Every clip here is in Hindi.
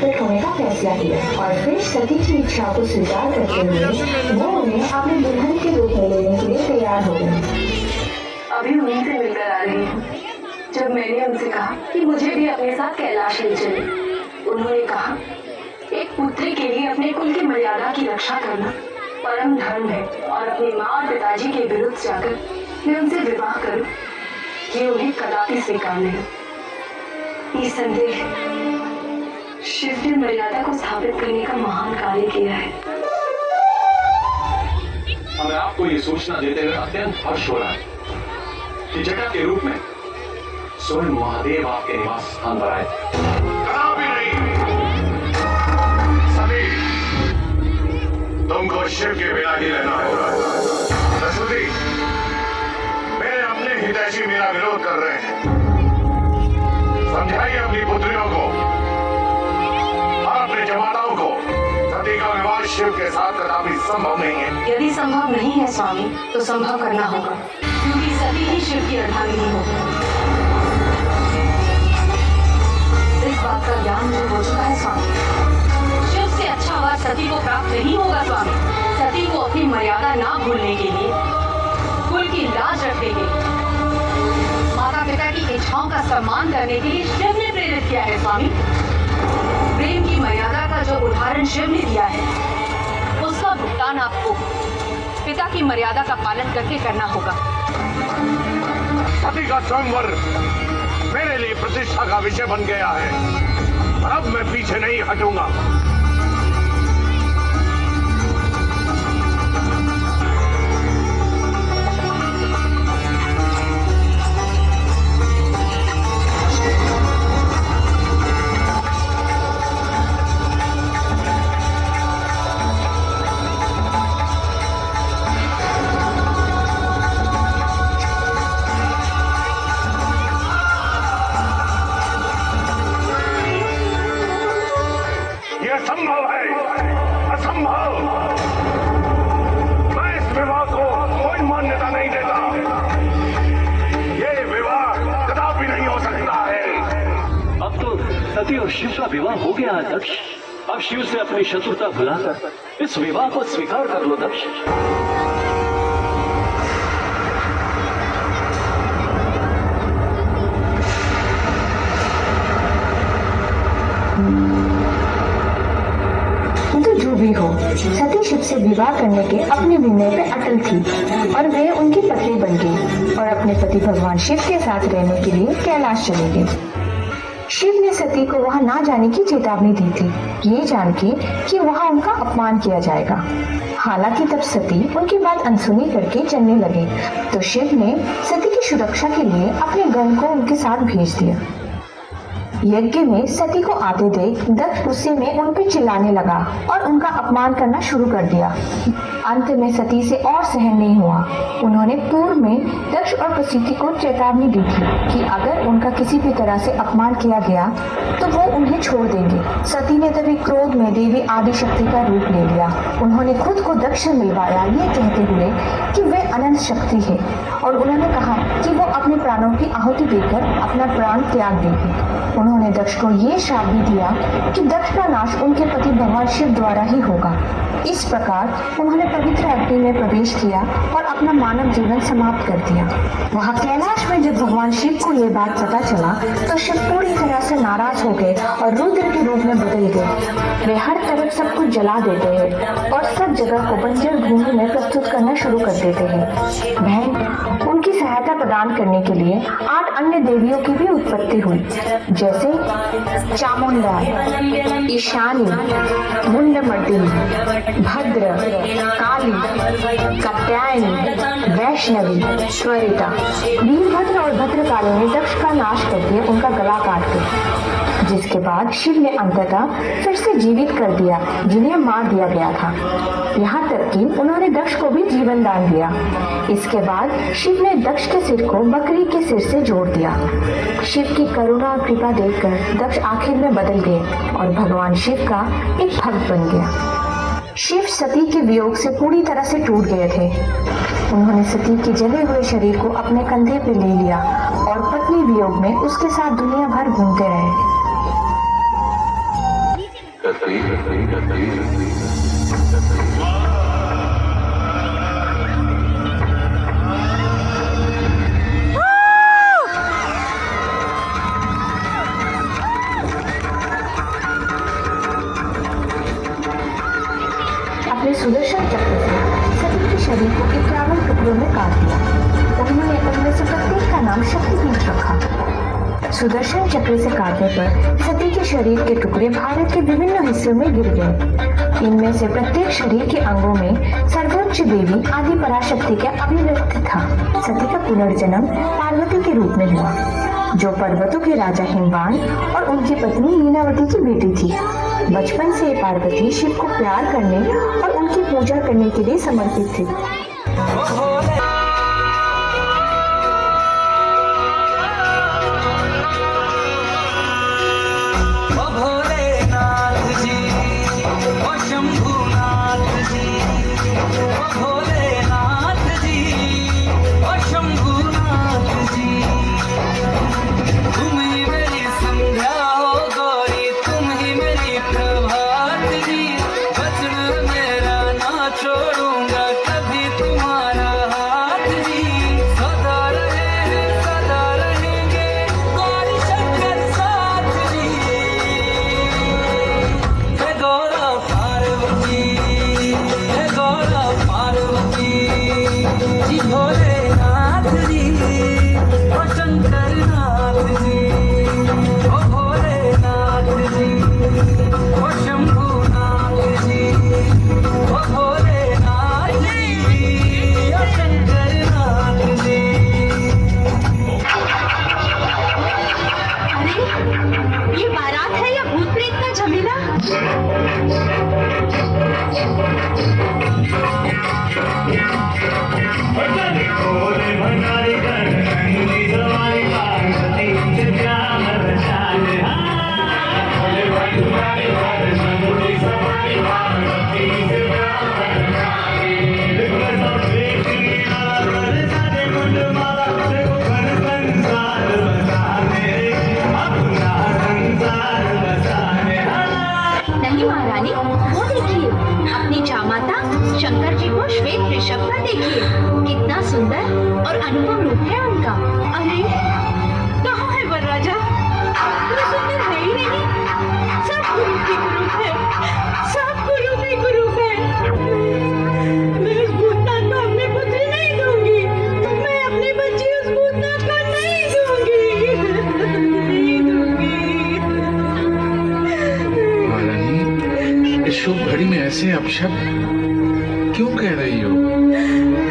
प्रकट होने का फैसला किया और फिर सती की इच्छा को स्वीकार करते हुए वो उन्हें अपने दुल्हन के रूप में लेने के लिए तैयार हो गए। अभी उन्हीं से मिलकर आ रही हूँ। जब मैंने उनसे कहा कि मुझे भी अपने साथ कैलाश ले चले, उन्होंने कहा एक पुत्री के लिए अपने कुल की मर्यादा की रक्षा करना परम धर्म है और अपनी माँ और पिताजी के विरुद्ध जाकर मैं उनसे विवाह करूं, ये उन्हें कदापि स्वीकार नहीं। निसंदेह शिव ने मर्यादा को स्थापित करने का महान कार्य किया है। हमें आपको ये सूचना देते हुए अत्यंत हर्ष हो रहा है कि जटा के रूप में स्वयं महादेव आपके निवास स्थान पर आए। कदापि नहीं। सभी तुमको शिव के बिना ही रहना होगा। सरस्वती, मेरे अपने हितैषी मेरा विरोध कर रहे हैं। समझाइए अपनी पुत्रियों को और अपने जमाताओं को सती का विवाह शिव के साथ कदापि संभव नहीं है। यदि संभव नहीं है स्वामी, तो संभव करना होगा, क्योंकि सती ही शिव की अर्धांगिनी होगी। इस बात का ज्ञान मुझे हो चुका है स्वामी। शिव से अच्छा वर सती को प्राप्त नहीं होगा स्वामी। सती को अपनी मर्यादा ना भूलने के लिए, कुल की लाज रखने के लिए, माता पिता की इच्छाओं का सम्मान करने के लिए शिव ने प्रेरित किया है स्वामी। प्रेम की मर्यादा का जो उदाहरण शिव ने दिया है, उसका भुगतान आपको पिता की मर्यादा का पालन करके करना होगा। सती का स्वयंवर मेरे लिए प्रतिष्ठा का विषय बन गया है और अब मैं पीछे नहीं हटूंगा। असंभव है, असंभव। मैं इस विवाह को कोई मान्यता नहीं देता। ये विवाह कदापि नहीं हो सकता है। अब तो सती और शिव का विवाह हो गया है दक्ष। अब शिव से अपनी शत्रुता भुलाकर इस विवाह को स्वीकार कर लो दक्ष। किंतु जो भी हो, सती शिव से विवाह करने के अपने निर्णय पे अटल थी और वे उनकी पत्नी बन गई और अपने पति भगवान शिव के साथ रहने के लिए कैलाश चली गई। शिव ने सती को वहां ना जाने की चेतावनी दी थी, ये जान के कि वहां उनका अपमान किया जाएगा। हालांकि तब सती उनकी बात अनसुनी करके चलने लगे, तो शिव ने सती की सुरक्षा के लिए अपने गण को उनके साथ भेज दिया। यज्ञ में सती को आते देख दक्ष गुस्से में उन पर चिल्लाने लगा और उनका अपमान करना शुरू कर दिया। अंत में सती से और सहन नहीं हुआ। उन्होंने पूर्व में दक्ष और प्रसूति को चेतावनी दी थी कि अगर उनका किसी भी तरह से अपमान किया गया तो वो उन्हें छोड़ देंगे। सती ने तभी क्रोध में देवी आदि शक्ति का रूप ले लिया। उन्होंने खुद को दक्ष से मिलवाया, ये कहते हुए कि वे अनंत शक्ति है और उन्होंने कहा कि वो अपने प्राणों की आहुति देकर अपना प्राण त्याग देगी। उन्होंने दक्ष को ये श्राप भी दिया कि दक्ष का नाश उनके पति भगवान शिव द्वारा ही होगा। इस प्रकार उन्होंने पवित्र अग्नि में प्रवेश किया और अपना मानव जीवन समाप्त कर दिया। वहाँ कैलाश में जब भगवान शिव को ये बात पता चला तो शिव पूरी तरह से नाराज हो गए और रुद्र के रूप में बदल गए। वे हर तरफ सब कुछ जला देते हैं और सब जगह को बंजर भूमि में प्रस्तुत करना शुरू कर देते हैं। बहन, उनकी सहायता प्रदान करने के लिए 8 अन्य देवियों की भी उत्पत्ति हुई, जैसे चामुंडा, ईशानी, मुंडमर्दिनी, भद्र, काली, कात्यायनी, वैष्णवी, स्वरिता। वीरभद्र और भद्रकाली ने दक्ष का नाश करके उनका गला काट दिया, जिसके बाद शिव ने अंततः फिर से जीवित कर दिया जिन्हें मार दिया गया था। यहाँ तक कि उन्होंने दक्ष को भी जीवन दान दिया। इसके बाद शिव ने दक्ष के सिर को बकरी के सिर से जोड़ दिया। शिव की करुणा और कृपा देखकर दक्ष आखिर में बदल गए और भगवान शिव का एक भक्त बन गया। शिव सती के वियोग से पूरी तरह से टूट गए थे। उन्होंने सती के जले हुए शरीर को अपने कंधे पे ले लिया और पत्नी वियोग में उसके साथ दुनिया भर घूमते रहे। अपने सुदर्शन चक्र से सती के शरीर को 51 टुकड़ों में काट दिया। उन्होंने उनमें से प्रत्येक का नाम शक्तिपीठ रखा। सुदर्शन चक्र से काटने पर सती के शरीर के टुकड़े भारत के विभिन्न हिस्सों में गिर गए। इनमें से प्रत्येक शरीर के अंगों में सर्वोच्च देवी आदि पराशक्ति का अभिव्यक्ति था। सती का पुनर्जन्म पार्वती के रूप में हुआ, जो पर्वतों के राजा हिमवान और उनकी पत्नी लीलावती की बेटी थी। बचपन से पार्वती शिव को प्यार करने और उनकी पूजा करने के लिए समर्पित थी। शंकर जी को श्वेत वृषभ पर देखिए, कितना सुंदर और अनुपम रूप है उनका। अरे कहाँ है वरराजा? वो सुंदर है ही नहीं। सब गुरु की गुरु है, सब गुरु की गुरु है। मैं उस भूतनाथ को अपनी पुत्री नहीं दूंगी। मैं अपनी बच्ची उस भूतनाथ को नहीं दूंगी, नहीं दूंगी। महारानी, इस शुभ घड़ी में ऐसे अपशब्द क्यों कह रही हो?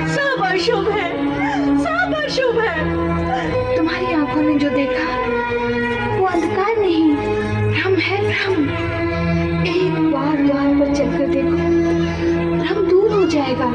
सब अशुभ है, सब अशुभ है। तुम्हारी आंखों में जो देखा वो अंधकार नहीं, भ्रम है, भ्रम। एक बार द्वार पर चलकर देखो, भ्रम दूर हो जाएगा।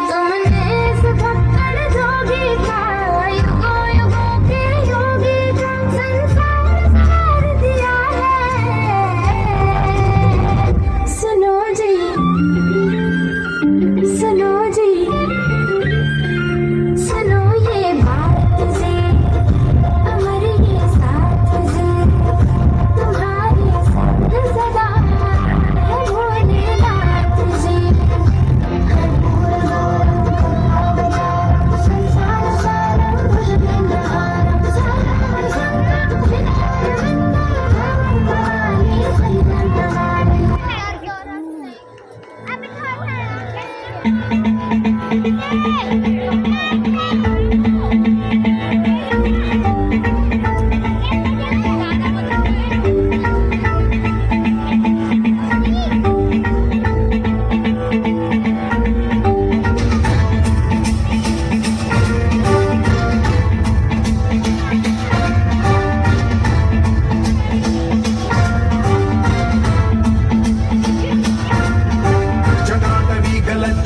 तुमने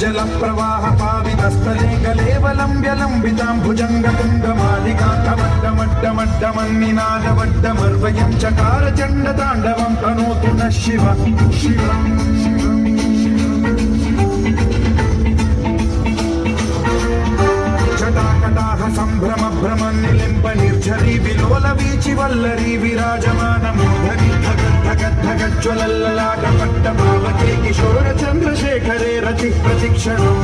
जल प्रवाह पावितस्थले कलेवलम्ब्य लम्बितां भुजङ्गतुङ्गमालिकान्तमड्डमड्डमड्डमन्निनादवड्डमर्वयं चकार चण्डताण्डवं तनोतु नः शिव जटाकटाह सम्भ्रम भ्रम निलिम्ब निर्झरी विलोल वीचि वल्लरी विराजमान मोधरी धगद्धगद्धगज्ज्वलल्ललाट पट्टमावके किशोर चन्द्रशेखरे रति प्रतिक्षणम्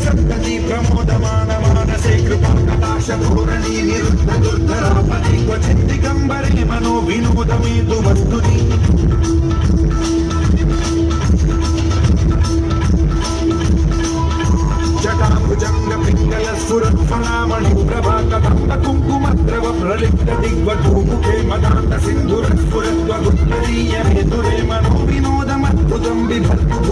सप्तति प्रमोदमान मानसे कृपा कटाक्ष धोरणी निरुद्ध दुर्धरापति क्वचित् दिगम्बरे मनो विनोदमेतु वस्तुनि जटाभुजङ्ग पिङ्गल सुरफलामणि प्रभा कदम्ब कुङ्कुमद्रव प्रलिप्त दिग्वधूमुखे मदान्त सिन्धुरस्फुरत्वगुप्तरीय हेतुरे मनो विनोदमद्भुतं बिभर्तु